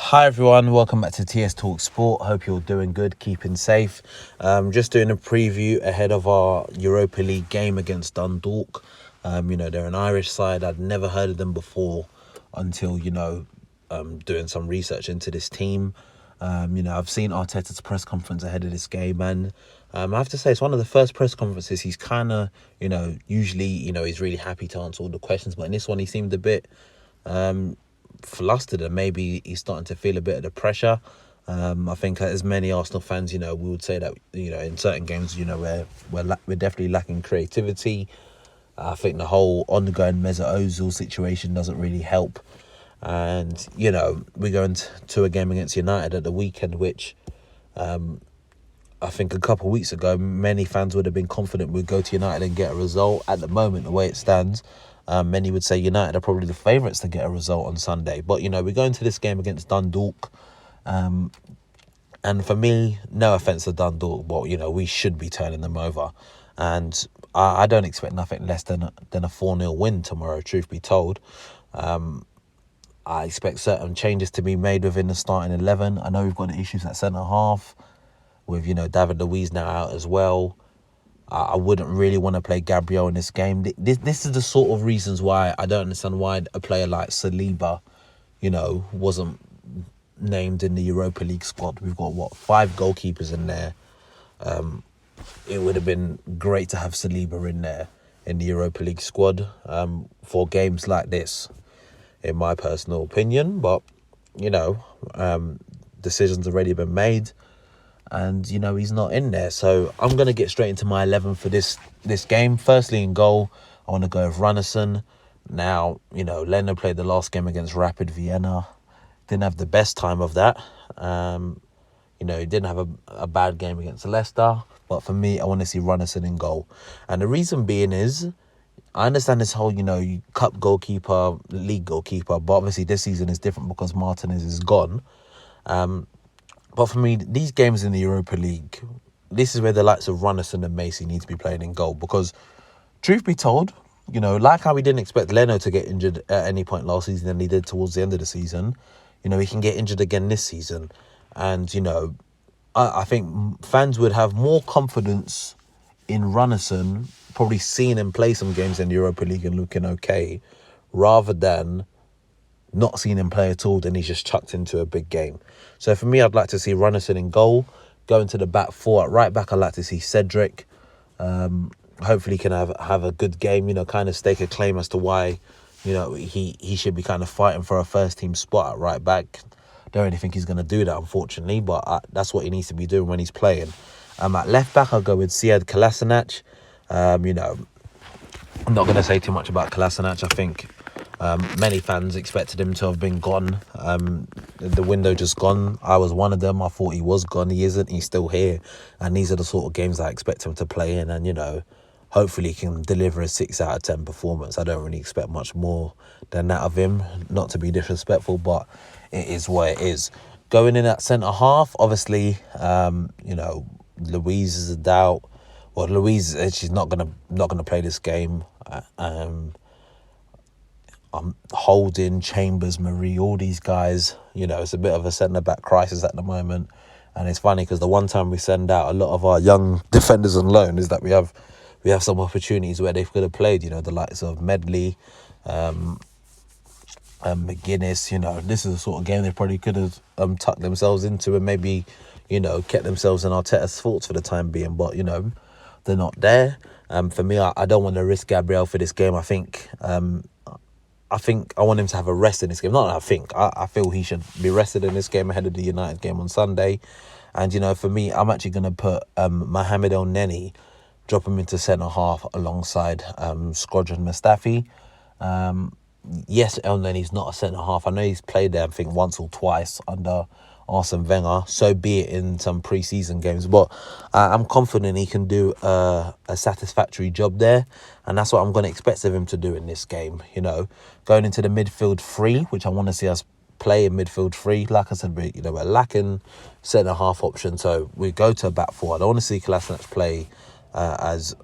Hi everyone, welcome back to TS Talk Sport. Hope you're doing good, keeping safe. Just doing a preview ahead of our Europa League game against Dundalk. They're an Irish side. I'd never heard of them before until, doing some research into this team. I've seen Arteta's press conference ahead of this game, and I have to say it's one of the first press conferences he's kind of, usually, he's really happy to answer all the questions, but in this one he seemed a bit flustered, and maybe he's starting to feel a bit of the pressure. I think as many Arsenal fans, we would say that, in certain games, we're definitely lacking creativity. I think the whole ongoing Mesut Ozil situation doesn't really help. And, we're going to a game against United at the weekend, which I think a couple of weeks ago, many fans would have been confident we'd go to United and get a result. At the moment, the way it stands, many would say United are probably the favourites to get a result on Sunday. But, we're going to this game against Dundalk. And for me, no offence to Dundalk, but, we should be turning them over. And I don't expect nothing less than a 4-0 win tomorrow, truth be told. I expect certain changes to be made within the starting 11. I know we've got the issues at centre-half with, David Luiz now out as well. I wouldn't really want to play Gabriel in this game. This is the sort of reasons why I don't understand why a player like Saliba, wasn't named in the Europa League squad. We've got, 5 goalkeepers in there. It would have been great to have Saliba in there in the Europa League squad for games like this, in my personal opinion. But, decisions already been made. And, he's not in there. So I'm going to get straight into my 11 for this game. Firstly, in goal, I want to go with Runnison. Now, Leno played the last game against Rapid Vienna. Didn't have the best time of that. He didn't have a bad game against Leicester. But for me, I want to see Runnison in goal. And the reason being is, I understand this whole, cup goalkeeper, league goalkeeper. But obviously this season is different because Martinez is gone. But for me, these games in the Europa League, this is where the likes of Runnison and Macy need to be playing in goal. Because, truth be told, like how we didn't expect Leno to get injured at any point last season than he did towards the end of the season, he can get injured again this season. And, I think fans would have more confidence in Runnison, probably seeing him play some games in the Europa League and looking okay, rather than not seeing him play at all, then he's just chucked into a big game. So for me, I'd like to see Runnison in goal. Going to the back 4 at right back, I'd like to see Cedric. Hopefully he can have a good game, kind of stake a claim as to why, he should be kind of fighting for a first team spot at right back. Don't really think he's going to do that, unfortunately, but that's what he needs to be doing when he's playing. At left back, I'll go with Sead Kolasinac. I'm not going to say too much about Kolasinac. I think many fans expected him to have been gone. The window just gone. I was one of them. I thought he was gone. He isn't. He's still here. And these are the sort of games I expect him to play in. And, hopefully he can deliver a 6 out of 10 performance. I don't really expect much more than that of him. Not to be disrespectful, but it is what it is. Going in at centre-half, obviously, Louise is a doubt. Well, Louise, she's not gonna play this game. Holding, Chambers, Marie, all these guys, it's a bit of a centre-back crisis at the moment. And it's funny because the one time we send out a lot of our young defenders on loan is that we have some opportunities where they could have played, the likes of Medley, McGuinness. This is the sort of game they probably could have tucked themselves into and maybe, kept themselves in Arteta's thoughts for the time being. But, they're not there. For me, I don't want to risk Gabriel for this game. I think I want him to have a rest in this game. Not I feel he should be rested in this game ahead of the United game on Sunday. And, for me, I'm actually going to put Mohamed El Neni, drop him into centre-half alongside Squadron Mustafi. Yes, El Neni's not a centre-half. I know he's played there, I think, once or twice under Arsene Wenger. So be it in some pre-season games. But I'm confident he can do a satisfactory job there. And that's what I'm going to expect of him to do in this game. Going into the midfield 3, which I want to see us play in midfield 3. Like I said, we're lacking centre-half option. So we go to a back 4. I don't want to see Kolasinac play as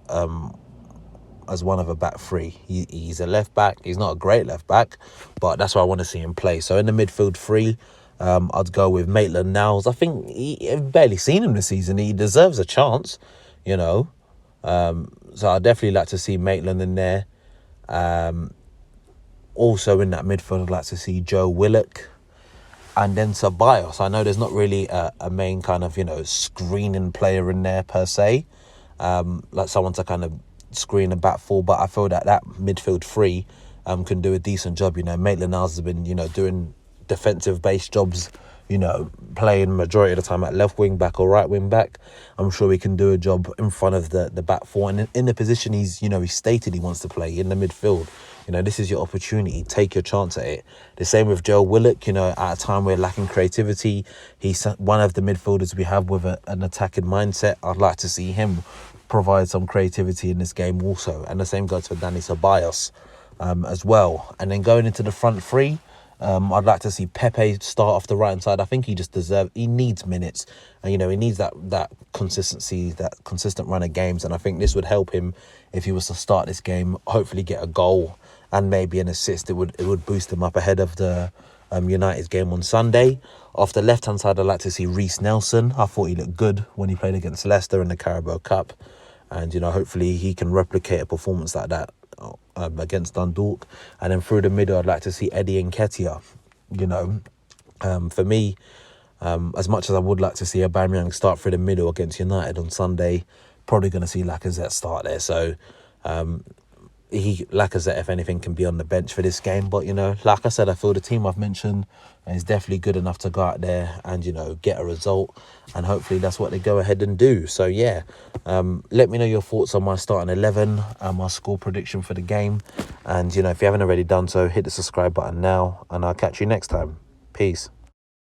one of a back 3. He's a left back. He's not a great left back, but that's why I want to see him play. So in the midfield 3, I'd go with Maitland-Niles. I think I've barely seen him this season. He deserves a chance, you know. So I'd definitely like to see Maitland in there. Also in that midfield, I'd like to see Joe Willock and then Ceballos. I know there's not really a main kind of, screening player in there per se, like someone to kind of screen a back four, but I feel that midfield three can do a decent job. Maitland-Niles has been, doing defensive-based jobs, playing majority of the time at left wing back or right wing back. I'm sure he can do a job in front of the back four, and in the position he's stated he wants to play in the midfield. This is your opportunity. Take your chance at it. The same with Joe Willock. At a time we're lacking creativity, he's one of the midfielders we have with an attacking mindset. I'd like to see him provide some creativity in this game also. And the same goes for Dani Ceballos as well. And then going into the front three, I'd like to see Pepe start off the right-hand side. I think he needs minutes. And, he needs that consistency, that consistent run of games. And I think this would help him if he was to start this game, hopefully get a goal and maybe an assist. It would boost him up ahead of the United's game on Sunday. Off the left-hand side, I'd like to see Reece Nelson. I thought he looked good when he played against Leicester in the Carabao Cup. And, hopefully he can replicate a performance like that against Dundalk. And then through the middle, I'd like to see Eddie Nketiah. For me, as much as I would like to see Aubameyang start through the middle against United on Sunday, probably going to see Lacazette start there. So Lacazette, if anything, can be on the bench for this game. But, like I said, I feel the team I've mentioned is definitely good enough to go out there and, get a result. And hopefully that's what they go ahead and do. So, yeah, let me know your thoughts on my starting 11 and my score prediction for the game. And, if you haven't already done so, hit the subscribe button now. And I'll catch you next time. Peace.